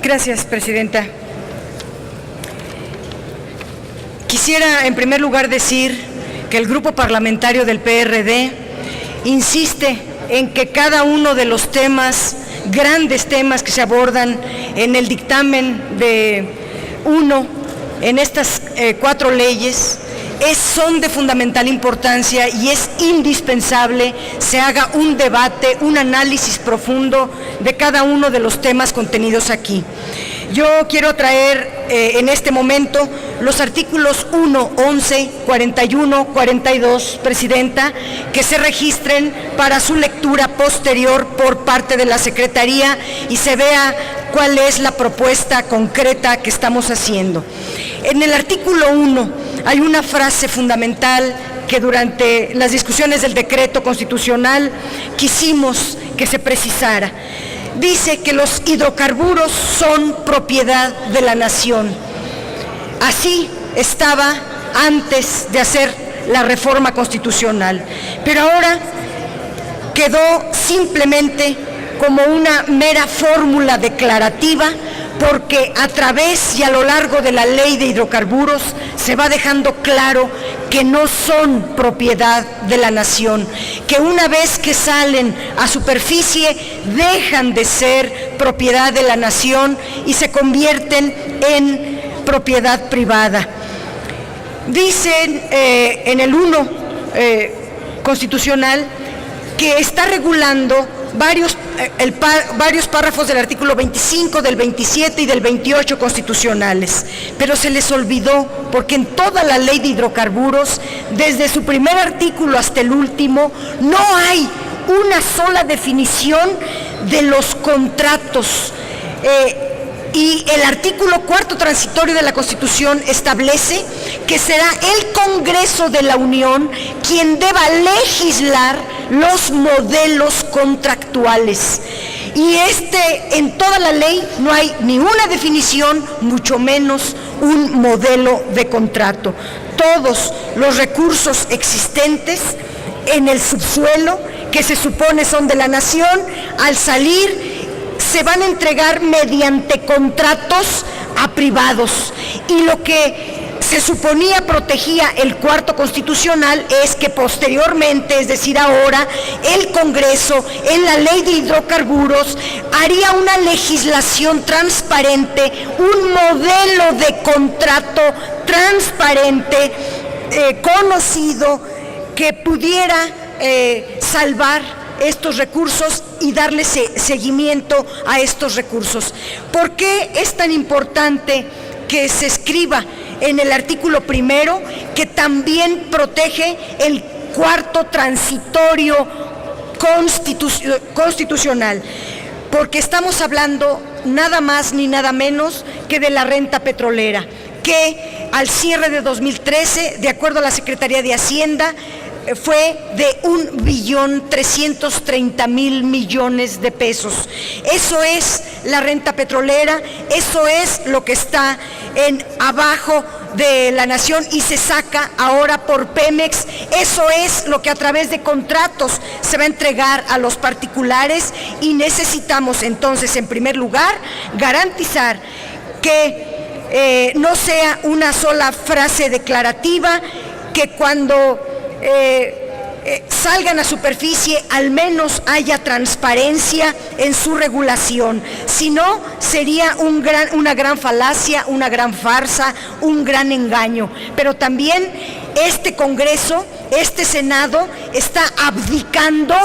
Gracias, presidenta. Quisiera, en primer lugar, decir que el grupo parlamentario del PRD insiste en que cada uno de los temas, grandes temas que se abordan en el dictamen en estas 4 leyes, son de fundamental importancia y es indispensable se haga un debate, un análisis profundo de cada uno de los temas contenidos aquí. Yo quiero traer en este momento los artículos 1, 11, 41, 42, Presidenta, que se registren para su lectura posterior por parte de la Secretaría y se vea cuál es la propuesta concreta que estamos haciendo. En el artículo 1 hay una frase fundamental que durante las discusiones del decreto constitucional quisimos que se precisara. Dice que los hidrocarburos son propiedad de la nación. Así estaba antes de hacer la reforma constitucional, pero ahora quedó simplemente como una mera fórmula declarativa, porque a través y a lo largo de la ley de hidrocarburos se va dejando claro que no son propiedad de la nación, que una vez que salen a superficie dejan de ser propiedad de la nación y se convierten en propiedad privada. Dicen en el 1 constitucional que está regulando varios párrafos del artículo 25, del 27 y del 28 constitucionales, pero se les olvidó porque en toda la ley de hidrocarburos, desde su primer artículo hasta el último, no hay una sola definición de los contratos. Y el artículo 4 transitorio de la Constitución establece que será el Congreso de la Unión quien deba legislar los modelos contractuales. Y en toda la ley no hay ni una definición, mucho menos un modelo de contrato. Todos los recursos existentes en el subsuelo, que se supone son de la nación, al salir se van a entregar mediante contratos a privados. Y lo que se suponía protegía el 4 constitucional es que posteriormente, es decir ahora, el Congreso en la ley de hidrocarburos haría una legislación transparente, un modelo de contrato transparente, conocido, que pudiera salvar estos recursos y darle seguimiento a estos recursos. ¿Por qué es tan importante que se escriba en el artículo 1 que también protege el 4 transitorio constitucional? Porque estamos hablando nada más ni nada menos que de la renta petrolera, que al cierre de 2013, de acuerdo a la Secretaría de Hacienda, fue de 1.330.000 millones de pesos. Eso es la renta petrolera, eso es lo que está abajo de la nación y se saca ahora por Pemex. Eso es lo que a través de contratos se va a entregar a los particulares y necesitamos entonces, en primer lugar, garantizar que no sea una sola frase declarativa, que cuando salgan a superficie al menos haya transparencia en su regulación. Si no, sería una gran falacia, una gran farsa, un gran engaño. Pero también este Congreso, este Senado, está abdicando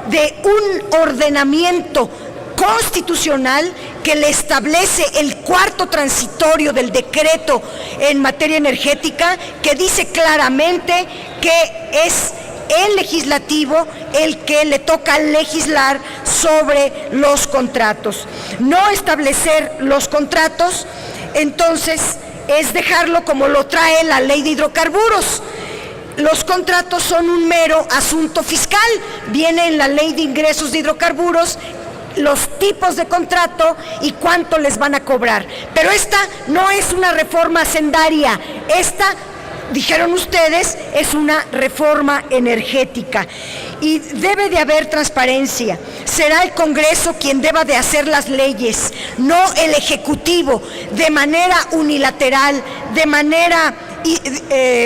de un ordenamiento constitucional que le establece el 4 transitorio del decreto en materia energética, que dice claramente que es el legislativo el que le toca legislar sobre los contratos. No establecer los contratos, entonces, es dejarlo como lo trae la ley de hidrocarburos. Los contratos son un mero asunto fiscal. Viene en la ley de ingresos de hidrocarburos los tipos de contrato y cuánto les van a cobrar. Pero esta no es una reforma hacendaria, esta, dijeron ustedes, es una reforma energética. y debe de haber transparencia. Será el Congreso quien deba de hacer las leyes, no el Ejecutivo, de manera unilateral, de manera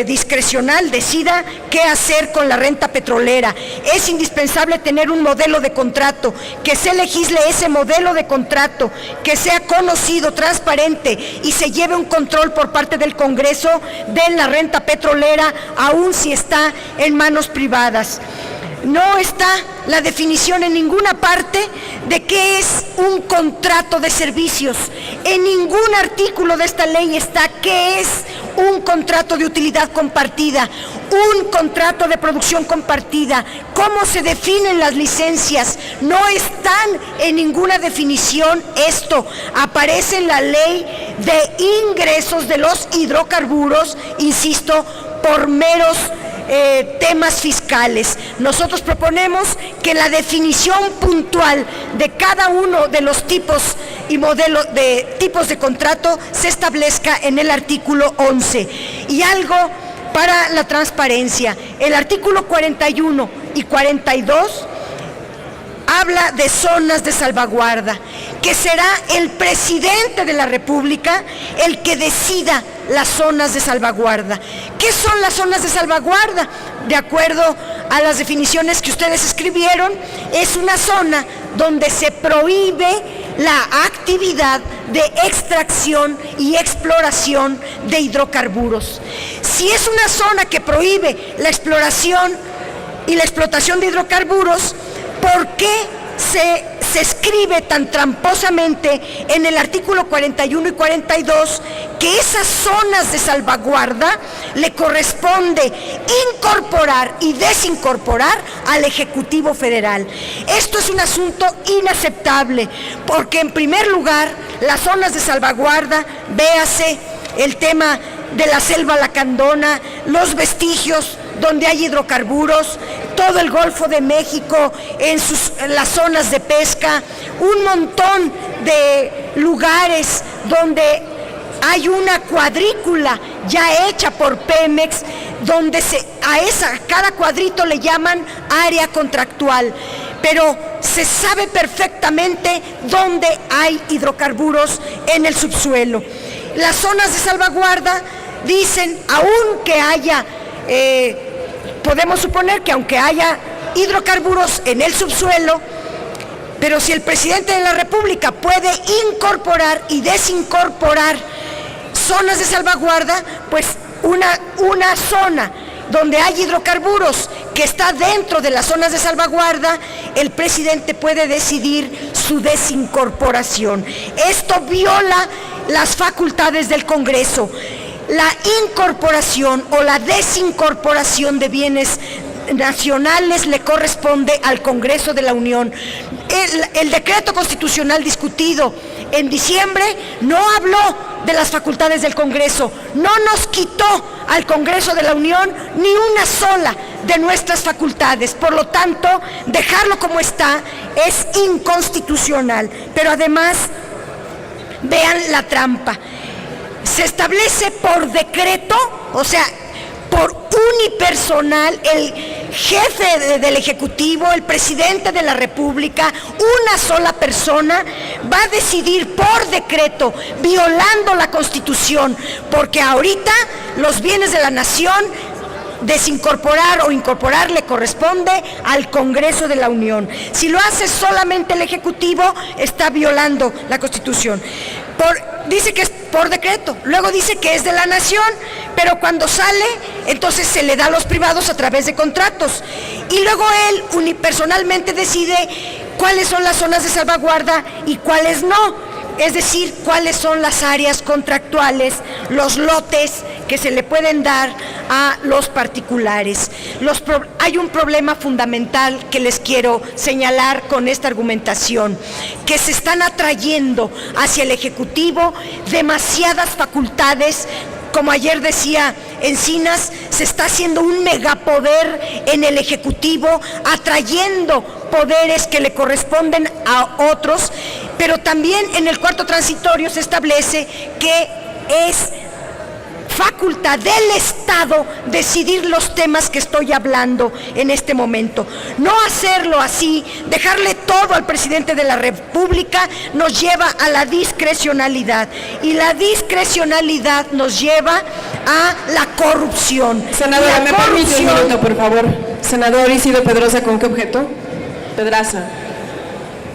discrecional, decida qué hacer con la renta petrolera. Es indispensable tener un modelo de contrato, que se legisle ese modelo de contrato, que sea conocido, transparente y se lleve un control por parte del Congreso de la renta petrolera, aun si está en manos privadas. No está la definición en ninguna parte de qué es un contrato de servicios. En ningún artículo de esta ley está qué es un contrato de utilidad compartida, un contrato de producción compartida, cómo se definen las licencias. No están en ninguna definición esto. Aparece en la ley de ingresos de los hidrocarburos, insisto, por meros temas fiscales. Nosotros proponemos que la definición puntual de cada uno de los tipos y modelos de tipos de contrato se establezca en el artículo 11. Y algo para la transparencia. El artículo 41 y 42 habla de zonas de salvaguarda, que será el presidente de la República el que decida las zonas de salvaguarda. ¿Qué son las zonas de salvaguarda? De acuerdo a las definiciones que ustedes escribieron, es una zona donde se prohíbe la actividad de extracción y exploración de hidrocarburos. Si es una zona que prohíbe la exploración y la explotación de hidrocarburos, ¿por qué se escribe tan tramposamente en el artículo 41 y 42 que esas zonas de salvaguarda le corresponde incorporar y desincorporar al Ejecutivo Federal? Esto es un asunto inaceptable, porque en primer lugar, las zonas de salvaguarda, véase el tema de la selva lacandona, los vestigios donde hay hidrocarburos, todo el Golfo de México, en las zonas de pesca, un montón de lugares donde hay una cuadrícula ya hecha por Pemex, donde a cada cuadrito le llaman área contractual, pero se sabe perfectamente dónde hay hidrocarburos en el subsuelo. Las zonas de salvaguarda dicen, aunque haya, podemos suponer que aunque haya hidrocarburos en el subsuelo, pero si el presidente de la República puede incorporar y desincorporar zonas de salvaguarda, pues una zona donde hay hidrocarburos que está dentro de las zonas de salvaguarda, el presidente puede decidir su desincorporación. Esto viola las facultades del Congreso. La incorporación o la desincorporación de bienes nacionales le corresponde al Congreso de la Unión. El decreto constitucional discutido en diciembre no habló de las facultades del Congreso, no nos quitó al Congreso de la Unión ni una sola de nuestras facultades. Por lo tanto, dejarlo como está es inconstitucional. Pero además, vean la trampa. Se establece por decreto, o sea, por unipersonal, el jefe del Ejecutivo, el presidente de la República, una sola persona, va a decidir por decreto, violando la Constitución, porque ahorita los bienes de la nación, desincorporar o incorporar le corresponde al Congreso de la Unión. Si lo hace solamente el Ejecutivo, está violando la Constitución. Dice que es por decreto, luego dice que es de la nación, pero cuando sale, entonces se le da a los privados a través de contratos. Y luego él unipersonalmente decide cuáles son las zonas de salvaguarda y cuáles no. Es decir, cuáles son las áreas contractuales, los lotes que se le pueden dar a los particulares. Hay un problema fundamental que les quiero señalar con esta argumentación, que se están atrayendo hacia el Ejecutivo demasiadas facultades. Como ayer decía Encinas, se está haciendo un megapoder en el Ejecutivo, atrayendo poderes que le corresponden a otros, pero también en el cuarto transitorio se establece que es facultad del Estado decidir los temas que estoy hablando en este momento. No hacerlo así, dejarle todo al presidente de la República, nos lleva a la discrecionalidad, y la discrecionalidad nos lleva a la corrupción. Senadora, ¿me permite un minuto, por favor? Senador Isidro Pedrosa, ¿con qué objeto? Pedraza.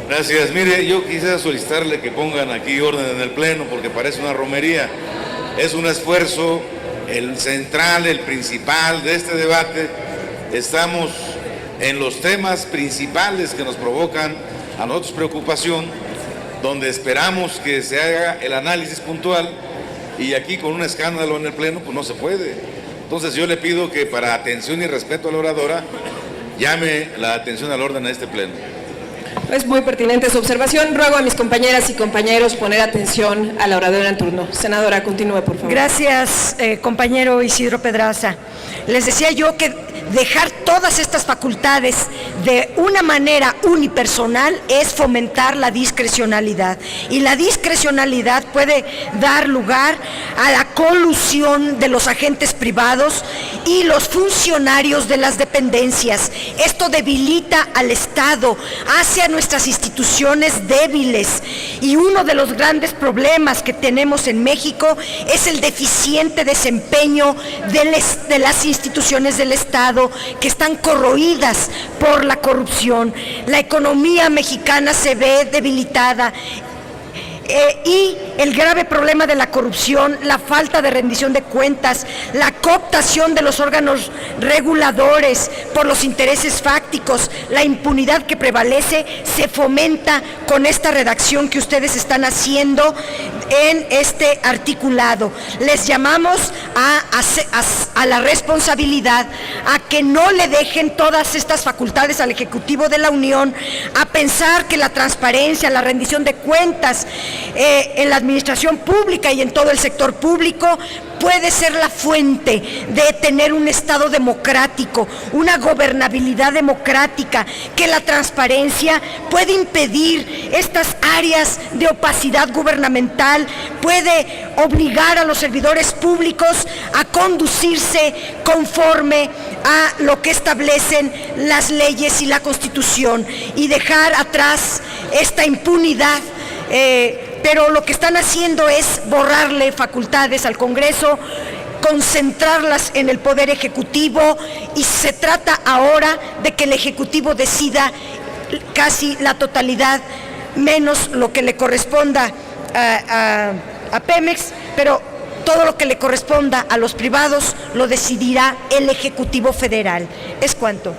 Gracias. Mire, yo quisiera solicitarle que pongan aquí orden en el Pleno, porque parece una romería. Es un esfuerzo, el central, el principal de este debate. Estamos en los temas principales que nos provocan a nosotros preocupación, donde esperamos que se haga el análisis puntual, y aquí con un escándalo en el Pleno, pues no se puede. Entonces yo le pido que, para atención y respeto a la oradora, llame la atención al orden a este Pleno. Es muy pertinente su observación. Ruego a mis compañeras y compañeros poner atención a la oradora en turno. Senadora, continúe, por favor. Gracias, compañero Isidro Pedraza. Les decía yo que dejar todas estas facultades de una manera unipersonal es fomentar la discrecionalidad, y la discrecionalidad puede dar lugar a la colusión de los agentes privados y los funcionarios de las dependencias. Esto debilita al Estado, hace a nuestras instituciones débiles, y uno de los grandes problemas que tenemos en México es el deficiente desempeño de las instituciones del Estado, que están corroídas por la corrupción. La economía mexicana se ve debilitada. Y el grave problema de la corrupción, la falta de rendición de cuentas, la cooptación de los órganos reguladores por los intereses fácticos, la impunidad que prevalece, se fomenta con esta redacción que ustedes están haciendo en este articulado. Les llamamos a la responsabilidad, a que no le dejen todas estas facultades al Ejecutivo de la Unión, a pensar que la transparencia, la rendición de cuentas en la administración pública y en todo el sector público puede ser la fuente de tener un Estado democrático, una gobernabilidad democrática, que la transparencia puede impedir estas áreas de opacidad gubernamental, puede obligar a los servidores públicos a conducirse conforme a lo que establecen las leyes y la Constitución, y dejar atrás esta impunidad. Pero lo que están haciendo es borrarle facultades al Congreso, concentrarlas en el Poder Ejecutivo, y se trata ahora de que el Ejecutivo decida casi la totalidad, menos lo que le corresponda a Pemex, pero todo lo que le corresponda a los privados lo decidirá el Ejecutivo Federal. Es cuanto.